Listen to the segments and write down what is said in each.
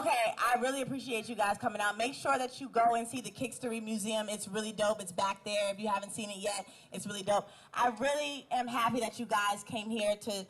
Okay, I really appreciate you guys coming out. Make sure that you go and see the Kickstory Museum. It's really dope. It's back there. If you haven't seen it yet, it's really dope. I really am happy that you guys came here to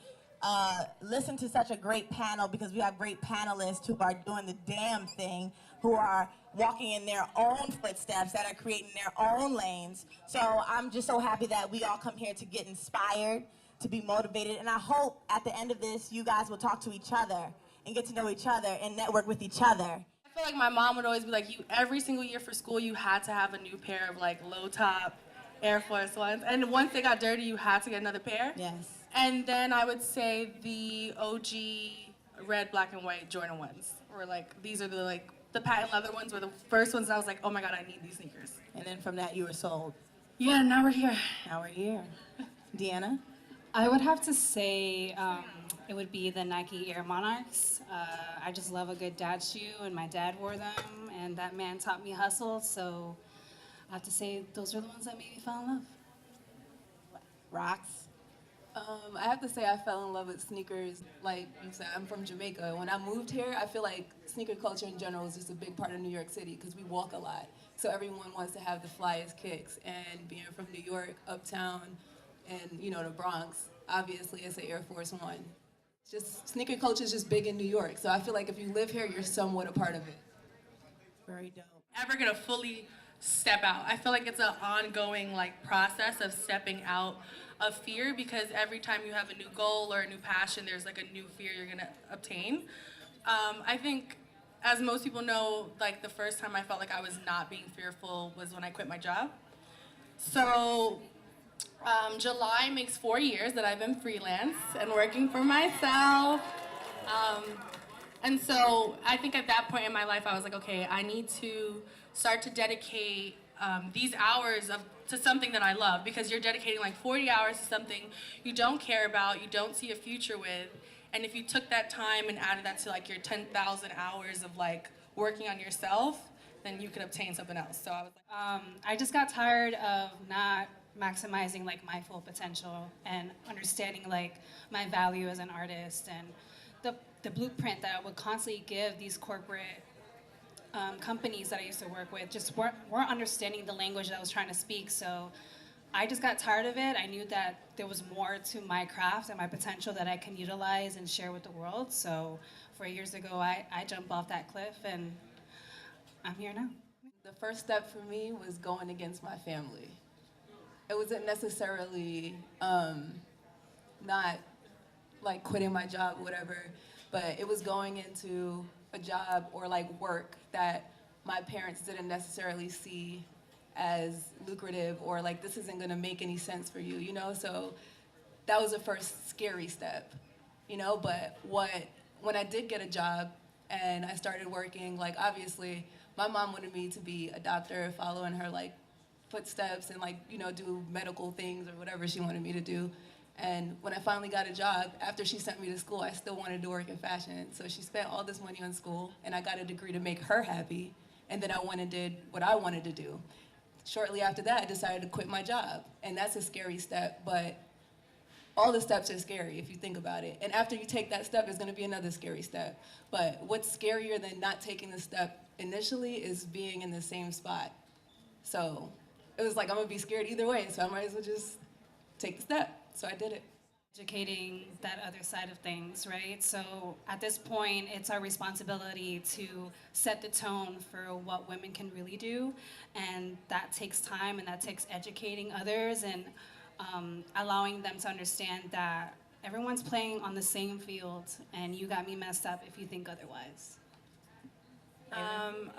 listen to such a great panel, because we have great panelists who are doing the damn thing, who are walking in their own footsteps, that are creating their own lanes. So I'm just so happy that we all come here to get inspired, to be motivated, and I hope at the end of this you guys will talk to each other and get to know each other and network with each other. I feel like my mom would always be like, every single year for school you had to have a new pair of like low top Air Force Ones, and once they got dirty you had to get another pair. Yes. And then I would say the OG red, black, and white Jordan ones were like, these are the patent leather ones were the first ones, and I was like, oh my god, I need these sneakers. And then from that you were sold. Yeah, now we're here. Now we're here. Deanna? I would have to say it would be the Nike Air Monarchs. I just love a good dad shoe, and my dad wore them, and that man taught me hustle, so I have to say those are the ones that made me fall in love. Rox? I have to say I fell in love with sneakers. Like you said, I'm from Jamaica. When I moved here, I feel like sneaker culture in general is just a big part of New York City because we walk a lot. So everyone wants to have the flyest kicks. And being from New York, uptown, and the Bronx, obviously it's an Air Force One. It's just sneaker culture is just big in New York. So I feel like if you live here, you're somewhat a part of it. Very dope. Ever gonna fully step out? I feel like it's an ongoing process of stepping out of fear, because every time you have a new goal or a new passion, there's a new fear you're gonna obtain. I think, as most people know, the first time I felt like I was not being fearful was when I quit my job. So July makes 4 years that I've been freelance and working for myself. And so I think at that point in my life I was like, okay, I need to start to dedicate these hours to something that I love, because you're dedicating 40 hours to something you don't care about, you don't see a future with, and if you took that time and added that to your 10,000 hours of working on yourself, then you could obtain something else. So I was like, I just got tired of not maximizing my full potential and understanding my value as an artist, and the blueprint that I would constantly give these corporate companies that I used to work with just weren't understanding the language that I was trying to speak. So I just got tired of it. I knew that there was more to my craft and my potential that I can utilize and share with the world. So 4 years ago, I jumped off that cliff, and I'm here now. The first step for me was going against my family. It wasn't necessarily not quitting my job or whatever, but it was going into a job or work that my parents didn't necessarily see as lucrative, or this isn't gonna make any sense for you, So that was the first scary step, But when I did get a job and I started working, obviously my mom wanted me to be a doctor, follow in her footsteps and do medical things or whatever she wanted me to do. And when I finally got a job, after she sent me to school, I still wanted to work in fashion. So she spent all this money on school, and I got a degree to make her happy, and then I went and did what I wanted to do. Shortly after that, I decided to quit my job, and that's a scary step, but all the steps are scary if you think about it. And after you take that step, there's gonna be another scary step. But what's scarier than not taking the step initially is being in the same spot. So it was I'm gonna be scared either way, so I might as well just take the step. So I did it. Educating that other side of things, right? So at this point, it's our responsibility to set the tone for what women can really do, and that takes time, and that takes educating others and allowing them to understand that everyone's playing on the same field, and you got me messed up if you think otherwise.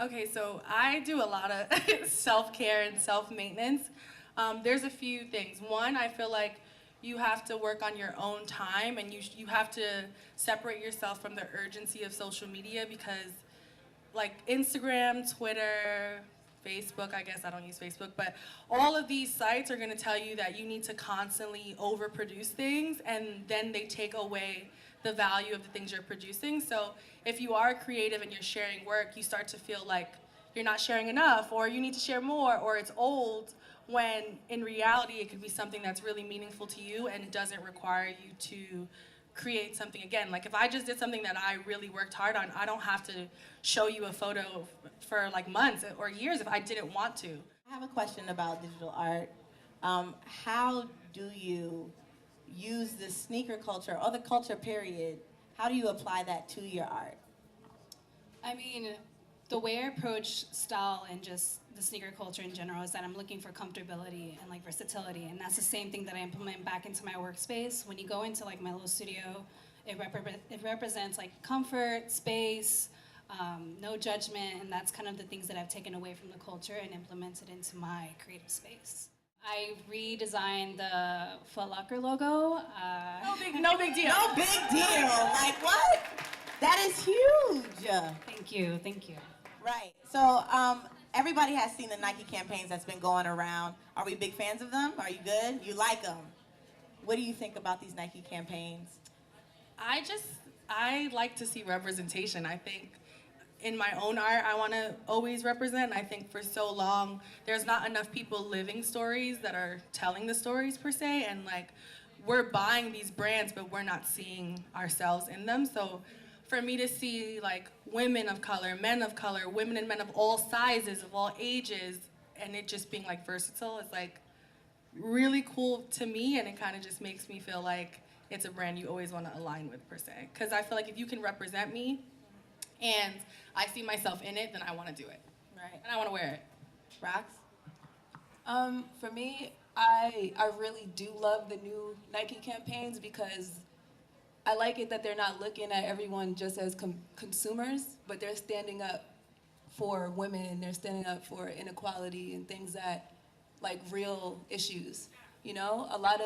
Okay, so I do a lot of self-care and self-maintenance. There's a few things. One, I feel like you have to work on your own time, and you have to separate yourself from the urgency of social media, because Instagram, Twitter, Facebook, I guess I don't use Facebook, but all of these sites are gonna tell you that you need to constantly overproduce things, and then they take away the value of the things you're producing. So if you are creative and you're sharing work, you start to feel like you're not sharing enough, or you need to share more, or it's old, when in reality it could be something that's really meaningful to you and it doesn't require you to create something again. Like if I just did something that I really worked hard on, I don't have to show you a photo for like months or years if I didn't want to. I have a question about digital art. How do you use the sneaker culture or the culture period? How do you apply that to your art? I mean, the way I approach style and just the sneaker culture in general is that I'm looking for comfortability and like versatility, and that's the same thing that I implement back into my workspace. When you go into like my little studio, it represents like comfort, space, no judgment, and that's kind of the things that I've taken away from the culture and implemented into my creative space. I redesigned the Footlocker logo. No big deal. No big deal. Like what? That is huge. Thank you, thank you. Right. So everybody has seen the Nike campaigns that's been going around. Are we big fans of them? Are you good? You like them? What do you think about these Nike campaigns? I like to see representation. I think in my own art, I want to always represent. I think for so long, there's not enough people living stories that are telling the stories per se, and like we're buying these brands, but we're not seeing ourselves in them. So for me to see like women of color, men of color, women and men of all sizes, of all ages, and it just being like versatile is like really cool to me, and it kind of just makes me feel like it's a brand you always want to align with per se. Because I feel like if you can represent me and I see myself in it, then I want to do it. Right. And I want to wear it. Rox? For me, I really do love the new Nike campaigns because I like it that they're not looking at everyone just as consumers, but they're standing up for women, they're standing up for inequality and things that, like real issues. You know, a lot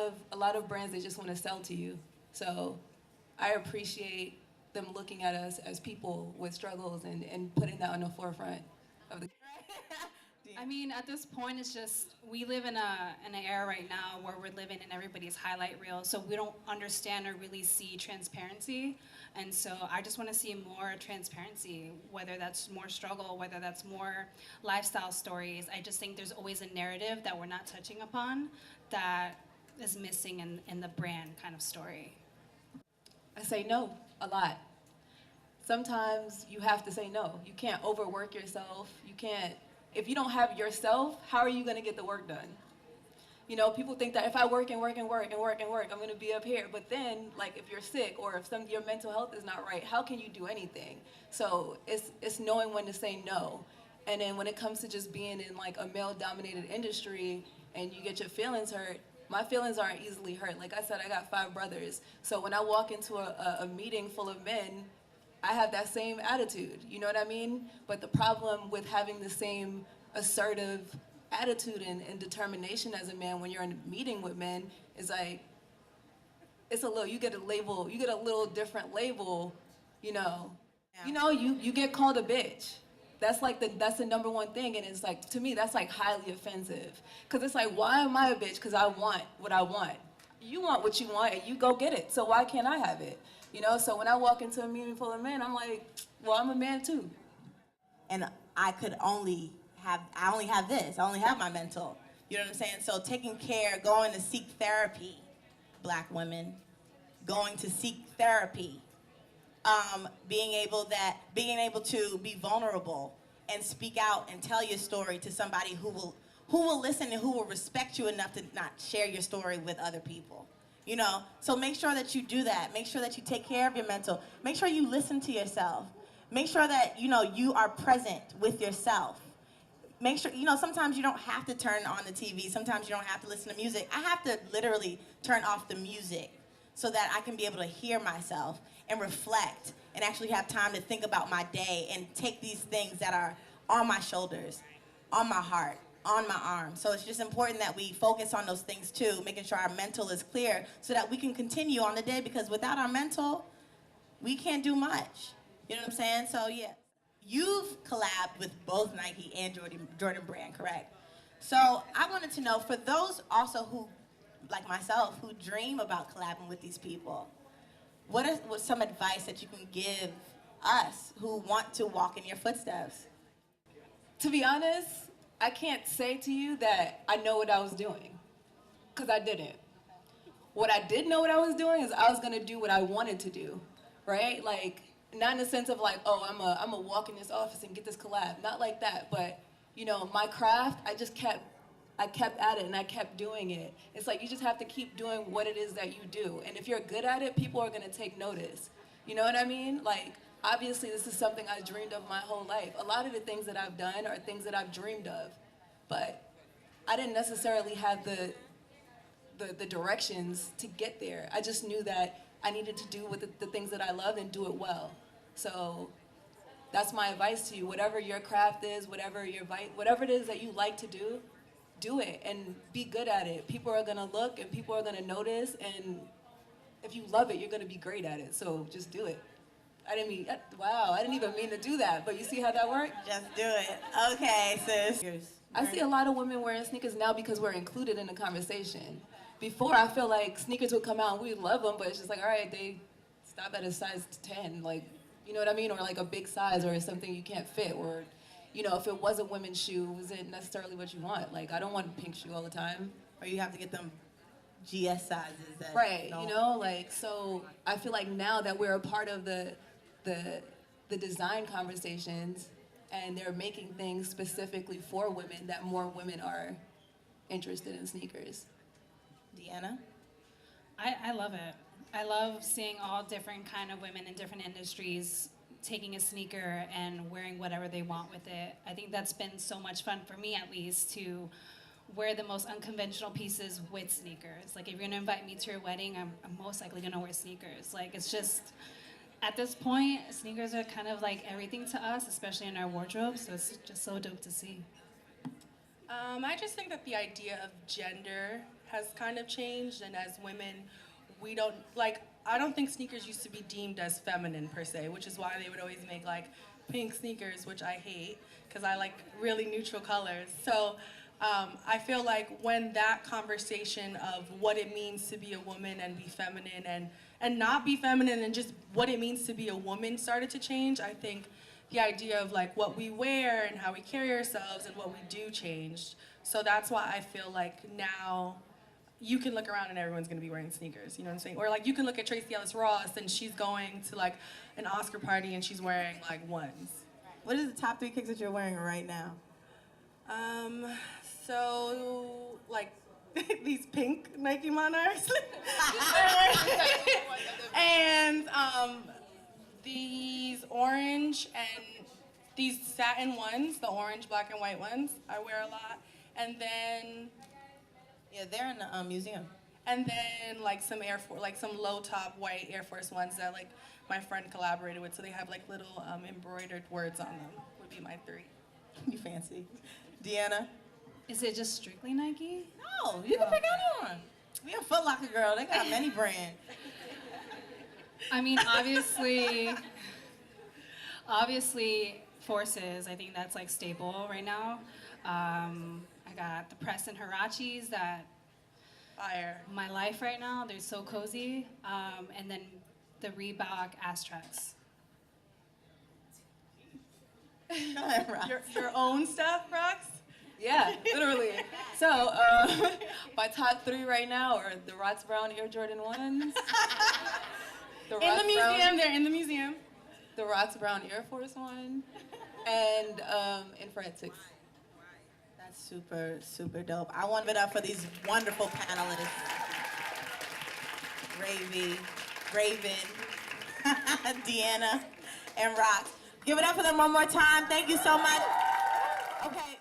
of brands, they just want to sell to you. So I appreciate them looking at us as people with struggles and putting that on the forefront of the. I mean, at this point, it's just we live in an era right now where we're living in everybody's highlight reel, so we don't understand or really see transparency. And so I just want to see more transparency, whether that's more struggle, whether that's more lifestyle stories. I just think there's always a narrative that we're not touching upon that is missing in the brand kind of story. I say no a lot. Sometimes you have to say no. You can't overwork yourself. You can't. If you don't have yourself, how are you going to get the work done? You know, people think that if I work and work and work and work and work, I'm going to be up here. But then, like, if you're sick or if your mental health is not right, how can you do anything? So it's knowing when to say no. And then when it comes to just being in, like, a male-dominated industry and you get your feelings hurt, my feelings aren't easily hurt. Like I said, I got 5 brothers. So when I walk into a meeting full of men, I have that same attitude, you know what I mean? But the problem with having the same assertive attitude and determination as a man when you're in a meeting with men is like, it's a little, you get a little different label, you know. Yeah. You know, you get called a bitch. That's the number one thing, and it's like, to me, that's like highly offensive. Cause it's like, why am I a bitch? Cause I want what I want. You want what you want and you go get it, so why can't I have it? You know, so when I walk into a meeting full of men, I'm like, well, I'm a man too. And I only have this. I only have my mental. You know what I'm saying? So taking care, going to seek therapy, Black women, going to seek therapy, being able to be vulnerable and speak out and tell your story to somebody who will listen and who will respect you enough to not share your story with other people. You know, so make sure that you do that. Make sure that you take care of your mental. Make sure you listen to yourself. Make sure that, you know, you are present with yourself. Make sure, you know, sometimes you don't have to turn on the TV. Sometimes you don't have to listen to music. I have to literally turn off the music so that I can be able to hear myself and reflect and actually have time to think about my day and take these things that are on my shoulders, on my heart, on my arm. So it's just important that we focus on those things too, making sure our mental is clear so that we can continue on the day, because without our mental, we can't do much. You know what I'm saying? So yeah, you've collabed with both Nike and Jordan Brand, correct? So I wanted to know, for those also who, like myself, who dream about collabing with these people, what's some advice that you can give us who want to walk in your footsteps? To be honest, I can't say to you that I know what I was doing, because I didn't. What I did know what I was doing is I was gonna do what I wanted to do, right? Like, not in the sense of like, oh, I'm a walk in this office and get this collab. Not like that, but you know, my craft, I kept at it and I kept doing it. It's like you just have to keep doing what it is that you do. And if you're good at it, people are gonna take notice. You know what I mean? Like, obviously this is something I dreamed of my whole life. A lot of the things that I've done are things that I've dreamed of, but I didn't necessarily have the directions to get there. I just knew that I needed to do with the things that I love and do it well. So that's my advice to you. Whatever your craft is, whatever it is that you like to do it and be good at it. People are gonna look and people are gonna notice, and if you love it, you're gonna be great at it. So just do it. I didn't even mean to do that, but you see how that worked? Just do it. Okay, sis. I see a lot of women wearing sneakers now because we're included in the conversation. Before, I feel like sneakers would come out and we'd love them, but it's just like, all right, they stop at a size 10, like, you know what I mean? Or like a big size or something you can't fit, or, you know, if it was a women's shoe, was it necessarily what you want? Like, I don't want a pink shoe all the time. Or you have to get them GS sizes. That right, you know, like, so I feel like now that we're a part of the design conversations, and they're making things specifically for women, that more women are interested in sneakers. Deanna? I love it. I love seeing all different kind of women in different industries taking a sneaker and wearing whatever they want with it. I think that's been so much fun for me, at least, to wear the most unconventional pieces with sneakers. Like, if you're gonna invite me to your wedding, I'm most likely gonna wear sneakers. Like, it's just, at this point, sneakers are kind of like everything to us, especially in our wardrobe, so it's just so dope to see. I just think that the idea of gender has kind of changed, and as women, we don't, like, I don't think sneakers used to be deemed as feminine per se, which is why they would always make like pink sneakers, which I hate, because I like really neutral colors. So I feel like when that conversation of what it means to be a woman and be feminine and not be feminine and just what it means to be a woman started to change, I think the idea of like what we wear and how we carry ourselves and what we do changed. So that's why I feel like now you can look around and everyone's gonna be wearing sneakers, you know what I'm saying? Or like you can look at Tracee Ellis Ross and she's going to like an Oscar party and she's wearing like ones. What is the top 3 kicks that you're wearing right now? So like these pink Nike Monarchs. And these orange and these satin ones, the orange, black, and white ones, I wear a lot. And then Yeah, they're in the museum. And then like some like some low top white Air Force ones that like my friend collaborated with, so they have like little embroidered words on them. Would be my 3. You fancy. Deanna? Is it just strictly Nike? No, you can pick anyone. We a Footlocker girl. They got many brands. I mean, obviously Forces, I think that's like staple right now. I got the Preston Hirachis that Fire. my life right now. They're so cozy. And then the Reebok Astrax. Go ahead, Rox. Your own stuff, Rox? Yeah, literally. So, my top 3 right now are the Roxanne Brown Air Jordan 1s. In the museum, they're in the museum. The Roxanne Brown Air Force 1, and Infrared 6. That's super, super dope. I want to give it up for these wonderful panelists. Raven, Deanna, and Rox. Give it up for them one more time. Thank you so much. Okay.